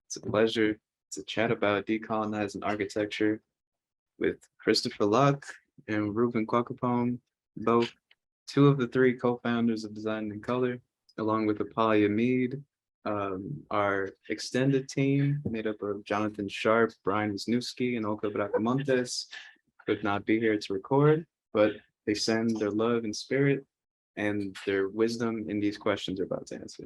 It's a pleasure to chat about decolonizing architecture with Christopher Locke and Rubin Quarcupoome, both two of the three co-founders of Design in Color, along with Apolly Amid, our extended team made up of Jonathan Sharp, Brian Wisniewski, and Olga Bracamontes could not be here to record, but they send their love and spirit and their wisdom in these questions we're about to answer.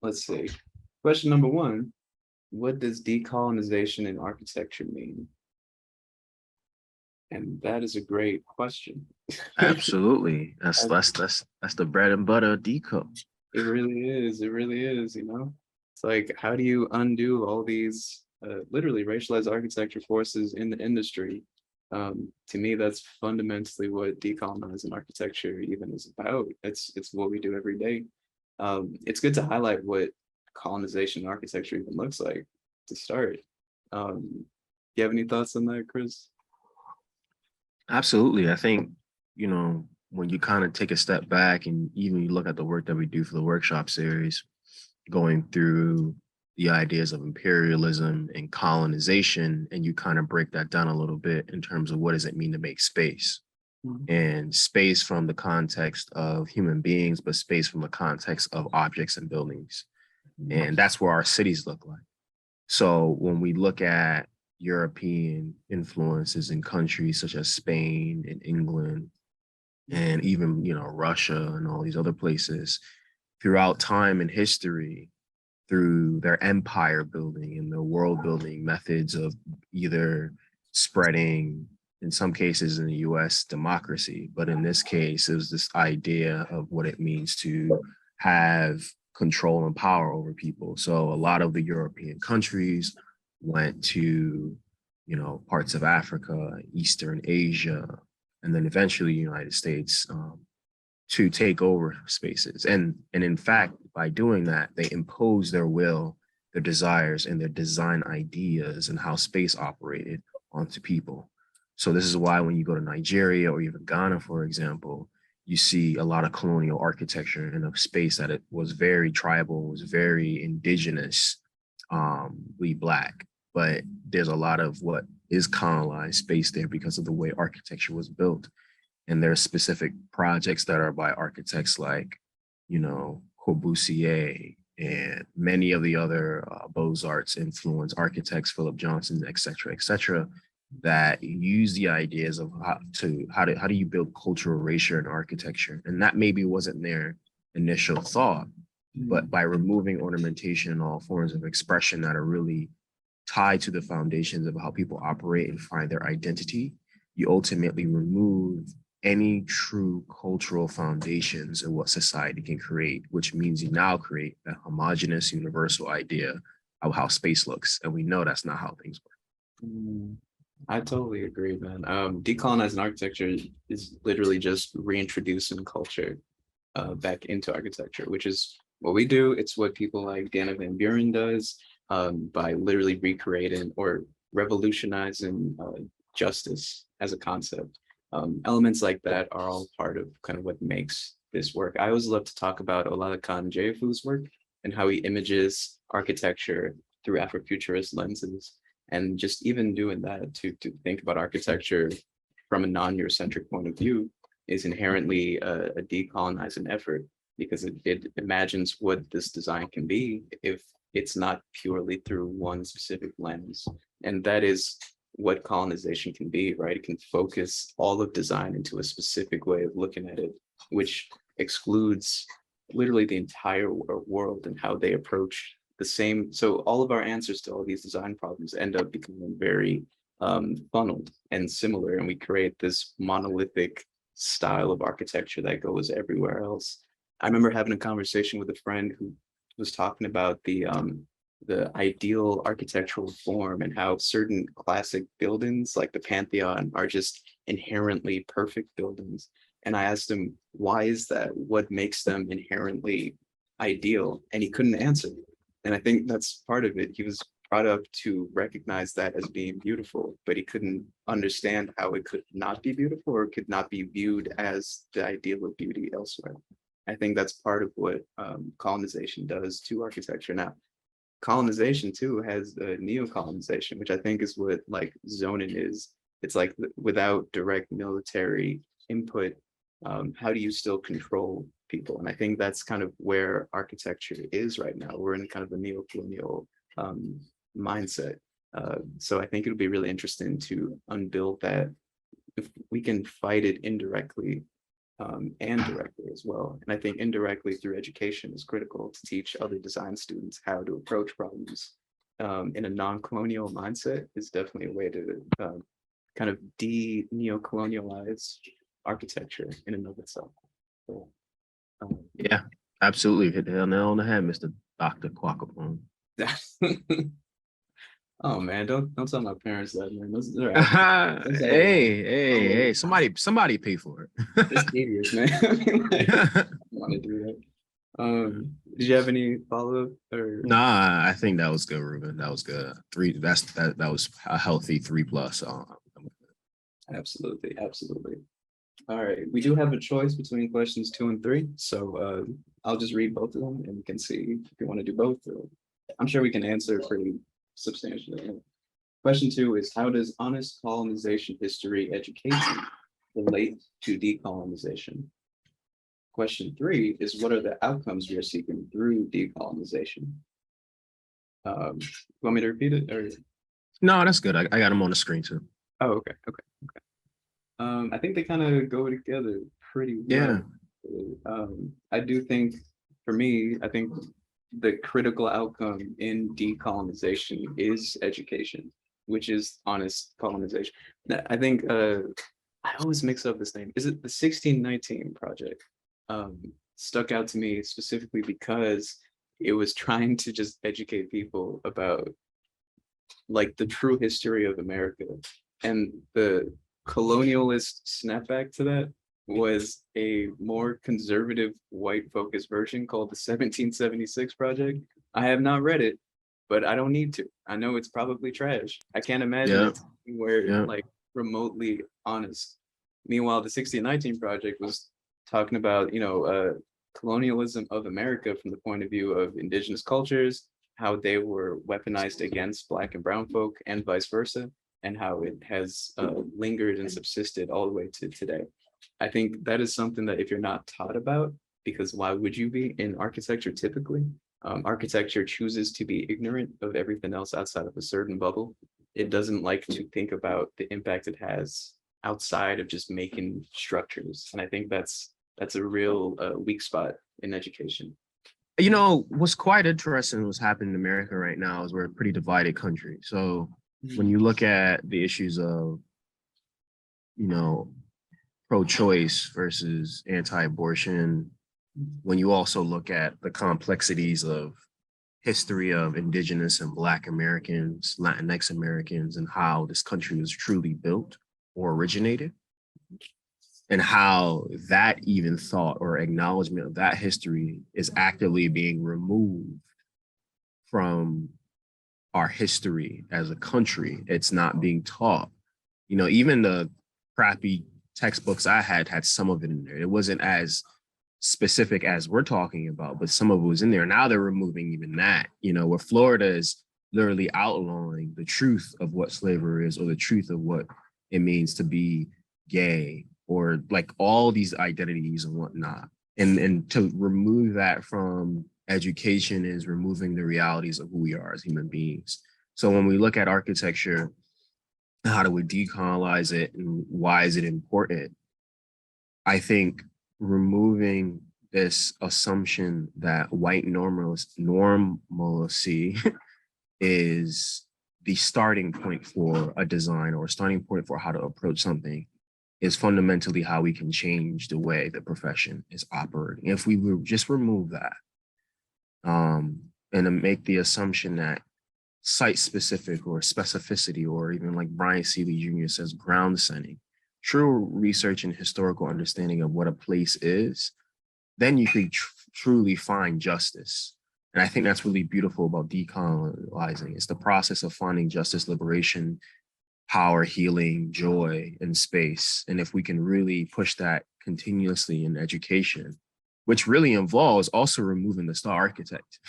Let's see. Question number one, what does decolonization in architecture mean? And that is a great question. Absolutely. That's the bread and butter of deco. It really is. It really is, you know? It's like, how do you undo all these literally racialized architecture forces in the industry? To me, that's fundamentally what decolonizing architecture even is about. It's what we do every day. It's good to highlight what colonization architecture even looks like to start. You have any thoughts on that, Chris? Absolutely. I think, when you kind of take a step back and even you look at the work that we do for the workshop series, going through the ideas of imperialism and colonization, and you kind of break that down a little bit in terms of what does it mean to make space. And space from the context of human beings, but space from the context of objects and buildings. And that's where our cities look like. So when we look at European influences in countries such as Spain and England, and even, Russia and all these other places, throughout time and history, through their empire building and their world building methods of either spreading, in some cases in the US, democracy, but in this case, it was this idea of what it means to have control and power over people. So a lot of the European countries went to, parts of Africa, Eastern Asia, and then eventually United States to take over spaces. And in fact, by doing that, they impose their will, their desires, and their design ideas and how space operated onto people. So this is why when you go to Nigeria or even Ghana, for example, you see a lot of colonial architecture in a space that it was very tribal, was very indigenous, Black. But there's a lot of what is colonized space there because of the way architecture was built. And there's specific projects that are by architects like, Corbusier and many of the other Beaux-Arts influence architects, Philip Johnson, et cetera, that use the ideas of how do you build cultural erasure in architecture. And that maybe wasn't their initial thought, but by removing ornamentation and all forms of expression that are really tied to the foundations of how people operate and find their identity, you ultimately remove any true cultural foundations of what society can create, which means you now create a homogeneous, universal idea of how space looks. And we know that's not how things work. I totally agree, man. Decolonizing architecture is literally just reintroducing culture back into architecture, which is what we do. It's what people like Dana Van Buren does by literally recreating or revolutionizing justice as a concept. Elements like that are all part of kind of what makes this work. I always love to talk about Olalekan Jefu's work and how he images architecture through Afrofuturist lenses. And just even doing that to think about architecture from a non-Eurocentric point of view is inherently a decolonizing effort, because it imagines what this design can be if it's not purely through one specific lens. And that is what colonization can be, right? It can focus all of design into a specific way of looking at it, which excludes literally the entire world and how they approach the same. So all of our answers to all these design problems end up becoming very funneled and similar, and we create this monolithic style of architecture that goes everywhere else. I remember having a conversation with a friend who was talking about the ideal architectural form and how certain classic buildings like the Pantheon are just inherently perfect buildings. And I asked him, why is that? What makes them inherently ideal? And he couldn't answer. And I think that's part of it. He was brought up to recognize that as being beautiful, but he couldn't understand how it could not be beautiful or could not be viewed as the ideal of beauty elsewhere. I think that's part of what colonization does to architecture. Now, colonization too has neo-colonization, which I think is what like zoning is. It's like without direct military input, how do you still control people? And I think that's kind of where architecture is right now. We're in kind of a neo-colonial mindset. So I think it'll be really interesting to unbuild that if we can fight it indirectly and directly as well. And I think indirectly through education is critical to teach other design students how to approach problems in a non-colonial mindset is definitely a way to kind of de-neo-colonialize architecture in and of itself. So, Yeah, absolutely. Hit the nail on the head, Mr. Dr. Quarcupoome. Oh man, don't tell my parents that, man. Those are Hey, somebody pay for it. it's tedious, man. I mean, like, I want to do that. Did you have any follow-up or Nah, I think that was good, Ruben. That was good. That was a healthy 3+. Absolutely. All right, we do have a choice between questions 2 and 3, so I'll just read both of them and we can see if you want to do both. Or I'm sure we can answer pretty substantially. Question 2 is, how does honest colonization history education relate to decolonization? Question 3 is, what are the outcomes we are seeking through decolonization? Want me to repeat it or? No, that's good. I got them on the screen too. Oh, okay. I think they kind of go together pretty well. Yeah. I do think, for me, I think the critical outcome in decolonization is education, which is honest colonization. I think I always mix up this name. Is it the 1619 project? Stuck out to me specifically because it was trying to just educate people about like the true history of America, and the colonialist snapback to that was a more conservative white focused version called the 1776 project. I have not read it, but I don't need to. I know it's probably trash. I can't imagine it's where like remotely honest. Meanwhile, the 1619 project was talking about, colonialism of America from the point of view of indigenous cultures, how they were weaponized against Black and brown folk and vice versa, and how it has lingered and subsisted all the way to today. I think that is something that if you're not taught about, because why would you be in architecture typically? Architecture chooses to be ignorant of everything else outside of a certain bubble. It doesn't like to think about the impact it has outside of just making structures. And I think that's a real weak spot in education. You know, what's quite interesting what's happening in America right now is we're a pretty divided country. So when you look at the issues of, pro-choice versus anti-abortion, when you also look at the complexities of history of Indigenous and Black Americans, Latinx Americans, and how this country was truly built or originated, and how that even thought or acknowledgement of that history is actively being removed from our history as a country. It's not being taught. Even the crappy textbooks I had some of it in there. It wasn't as specific as we're talking about, but some of it was in there. Now they're removing even that, where Florida is literally outlawing the truth of what slavery is, or the truth of what it means to be gay, or like all these identities and whatnot. And to remove that from education is removing the realities of who we are as human beings. So when we look at architecture, how do we decolonize it and why is it important? I think removing this assumption that white normalcy is the starting point for a design, or a starting point for how to approach something, is fundamentally how we can change the way the profession is operating. If we would just remove that and then make the assumption that site-specific or specificity, or even like Brian Seeley Jr. says, ground setting, true research and historical understanding of what a place is, then you could truly find justice. And I think that's really beautiful about decolonizing. It's the process of finding justice, liberation, power, healing, joy, and space. And if we can really push that continuously in education, which really involves also removing the star architect,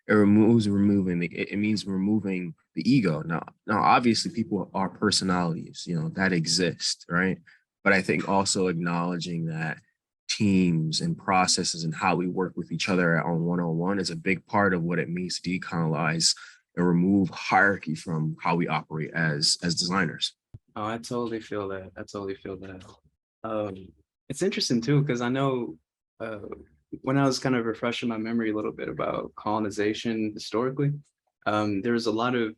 it means removing the ego. Now obviously people are personalities, that exist, right? But I think also acknowledging that teams and processes and how we work with each other on one-on-one is a big part of what it means to decolonize and remove hierarchy from how we operate as designers. Oh, I totally feel that. I totally feel that. Um, it's interesting too, because I know uh, when I was kind of refreshing my memory a little bit about colonization historically, there was a lot of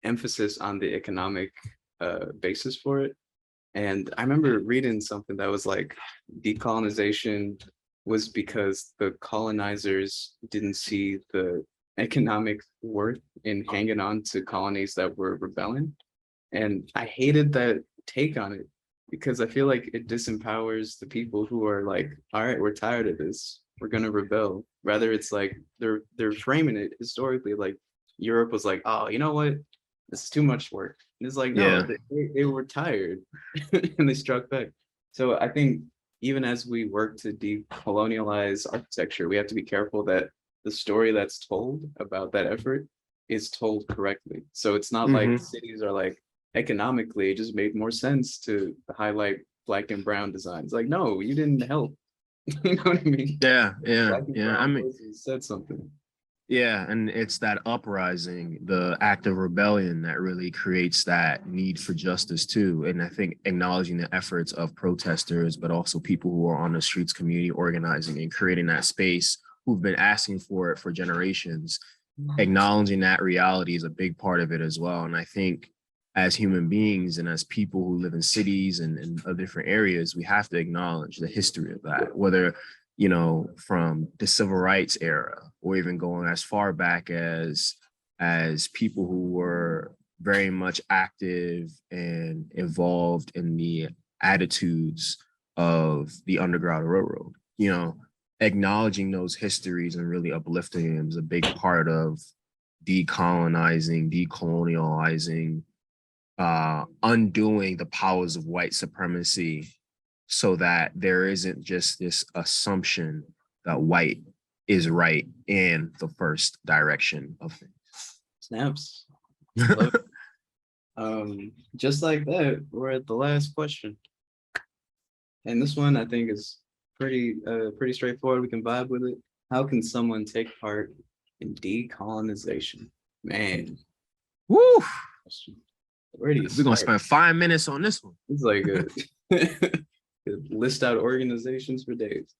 emphasis on the economic basis for it. And I remember reading something that was like decolonization was because the colonizers didn't see the economic worth in hanging on to colonies that were rebelling. And I hated that take on it because I feel like it disempowers the people who are like, all right, we're tired of this. We're gonna rebel. Rather, it's like they're framing it historically like Europe was like, oh, you know what? This is too much work. And it's like, no, Yeah. they were tired and they struck back. So I think even as we work to decolonialize architecture, we have to be careful that the story that's told about that effort is told correctly. So it's not like cities are like, economically, it just made more sense to highlight Black and brown designs. Like, no, you didn't help. You know what I mean? Yeah. Black and I brown mean, voices said something. yeah, and it's that uprising, the act of rebellion that really creates that need for justice too. And I think acknowledging the efforts of protesters, but also people who are on the streets, community organizing and creating that space who've been asking for it for generations, acknowledging that reality is a big part of it as well. And I think as human beings and as people who live in cities and different areas, we have to acknowledge the history of that, whether from the civil rights era, or even going as far back as people who were very much active and involved in the attitudes of the Underground Railroad. Acknowledging those histories and really uplifting them is a big part of decolonizing, decolonializing, undoing the powers of white supremacy so that there isn't just this assumption that white is right in the first direction of things. Snaps. Just like that, we're at the last question. And this one I think is pretty straightforward. We can vibe with it. How can someone take part in decolonization? Man. Woo! Where do you We're gonna start? spend 5 minutes on this one. It's like a list out organizations for days.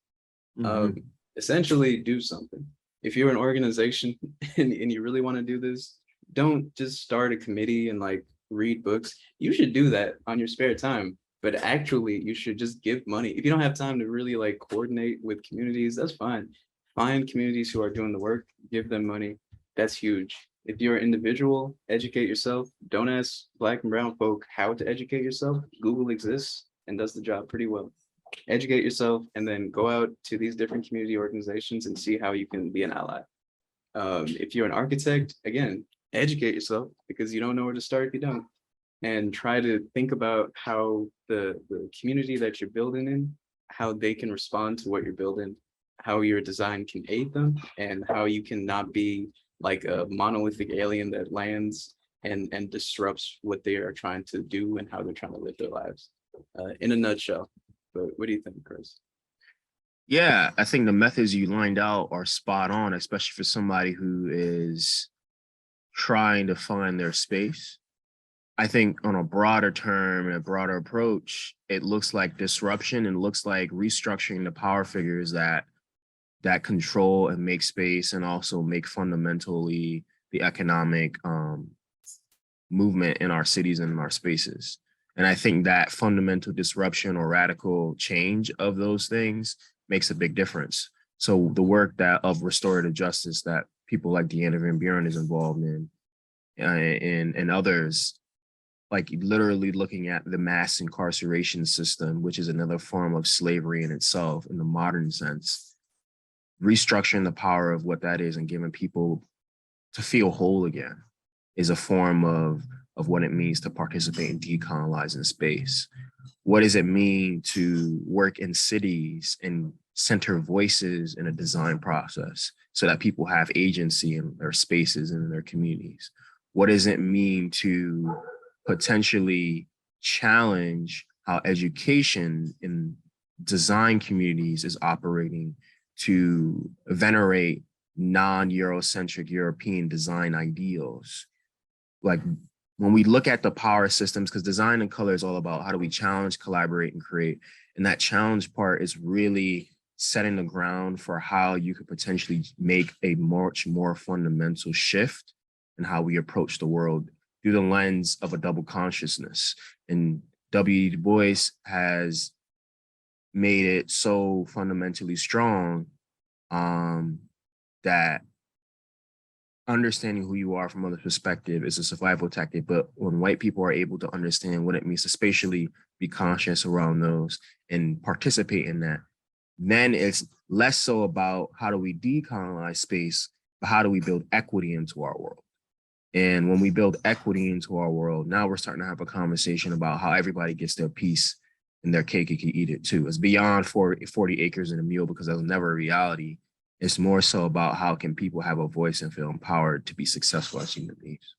Essentially do something. If you're an organization and you really want to do this, don't just start a committee and like read books. You should do that on your spare time, but actually you should just give money. If you don't have time to really like coordinate with communities, that's fine. Find communities who are doing the work, give them money. That's huge. If you're an individual, educate yourself. Don't ask Black and brown folk how to educate yourself. Google exists and does the job pretty well. Educate yourself and then go out to these different community organizations and see how you can be an ally. If you're an architect, again, educate yourself because you don't know where to start if you don't. And try to think about how the community that you're building in, how they can respond to what you're building, how your design can aid them, and how you can not be like a monolithic alien that lands and disrupts what they are trying to do and how they're trying to live their lives. In a nutshell. But what do you think, Chris? Yeah, I think the methods you lined out are spot on, especially for somebody who is trying to find their space. I think on a broader term and a broader approach, it looks like disruption and looks like restructuring the power figures that control and make space and also make fundamentally the economic movement in our cities and in our spaces. And I think that fundamental disruption or radical change of those things makes a big difference. So the work of restorative justice that people like Deanna Van Buren is involved in, and others, like literally looking at the mass incarceration system, which is another form of slavery in itself in the modern sense, restructuring the power of what that is and giving people to feel whole again is a form of what it means to participate in decolonizing space. What does it mean to work in cities and center voices in a design process so that people have agency in their spaces and in their communities? What does it mean to potentially challenge how education in design communities is operating to venerate non-Eurocentric European design ideals? Like, when we look at the power systems, because design and color is all about how do we challenge, collaborate, and create. And that challenge part is really setting the ground for how you could potentially make a much more fundamental shift in how we approach the world through the lens of a double consciousness. And W. Du Bois has made it so fundamentally strong that understanding who you are from other perspective is a survival tactic. But when white people are able to understand what it means to spatially be conscious around those and participate in that, then it's less so about how do we decolonize space, but how do we build equity into our world? And when we build equity into our world, now we're starting to have a conversation about how everybody gets their piece and their cake and can eat it too. It's beyond 40 acres and a mule, because that was never a reality. It's more so about how can people have a voice and feel empowered to be successful as human beings.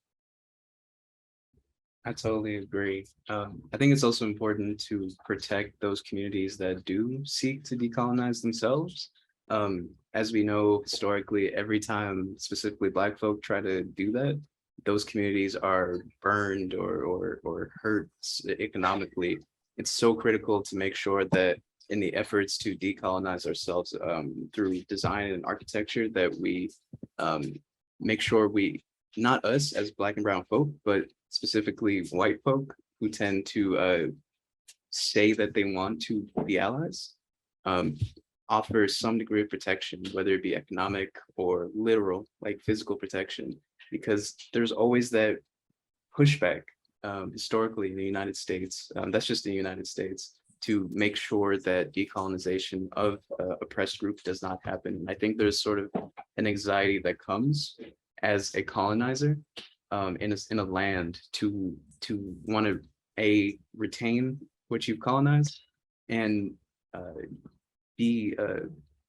I totally agree. I think it's also important to protect those communities that do seek to decolonize themselves. As we know, historically, every time specifically Black folk try to do that, those communities are burned or hurt economically. It's so critical to make sure that in the efforts to decolonize ourselves through design and architecture, that we make sure we, not us as Black and brown folk, but specifically white folk who tend to say that they want to be allies, offer some degree of protection, whether it be economic or literal, like physical protection, because there's always that pushback historically in the United States, that's just the United States, to make sure that decolonization of oppressed groups does not happen. And I think there's sort of an anxiety that comes as a colonizer in a land to want to retain what you've colonized and be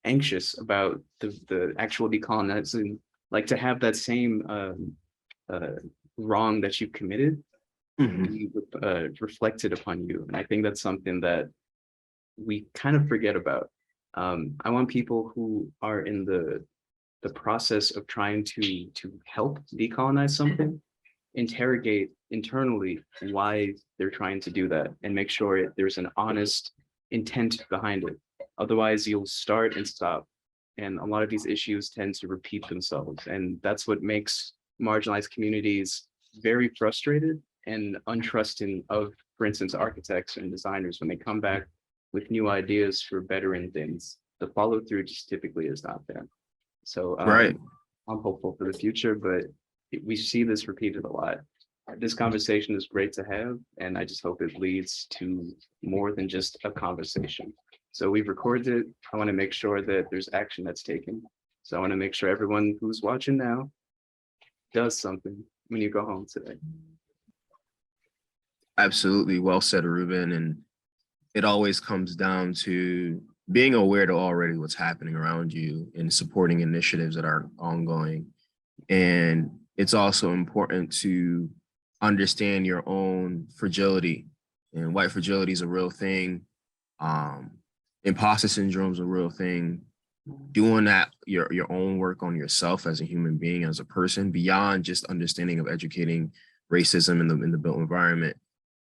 anxious about the actual decolonizing, like to have that same wrong that you've committed be reflected upon you. And I think that's something that we kind of forget about. I want people who are in the process of trying to help decolonize something, interrogate internally why they're trying to do that and make sure there's an honest intent behind it. Otherwise, you'll start and stop. And a lot of these issues tend to repeat themselves. And that's what makes marginalized communities very frustrated and untrusting of, for instance, architects and designers when they come back with new ideas for bettering things. The follow through just typically is not there. So Right. I'm hopeful for the future, but we see this repeated a lot. This conversation is great to have, and I just hope it leads to more than just a conversation. So we've recorded it. I want to make sure that there's action that's taken. So I want to make sure everyone who's watching now does something when you go home today. Absolutely. Well said, Rubin. And it always comes down to being aware to already what's happening around you and supporting initiatives that are ongoing. And it's also important to understand your own fragility. And white fragility is a real thing. Imposter syndrome is a real thing. Doing that, your own work on yourself as a human being, as a person, beyond just understanding of educating racism in the built environment,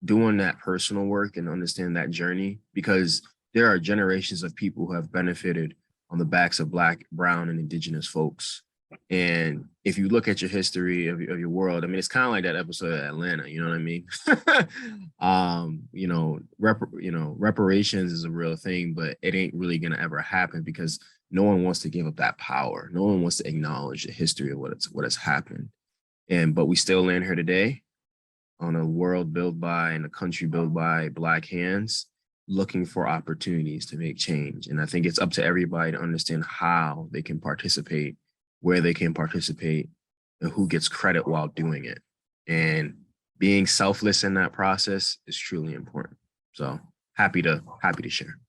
doing that personal work and understand that journey, because there are generations of people who have benefited on the backs of Black, brown, and indigenous folks. And if you look at your history of your world, I mean, it's kind of like that episode of Atlanta, you know what I mean? Reparations is a real thing, but it ain't really gonna ever happen because no one wants to give up that power. No one wants to acknowledge the history of what has happened. But we still land here today on a world built by and a country built by Black hands, looking for opportunities to make change. And I think it's up to everybody to understand how they can participate, where they can participate, and who gets credit while doing it. And being selfless in that process is truly important. So happy to share.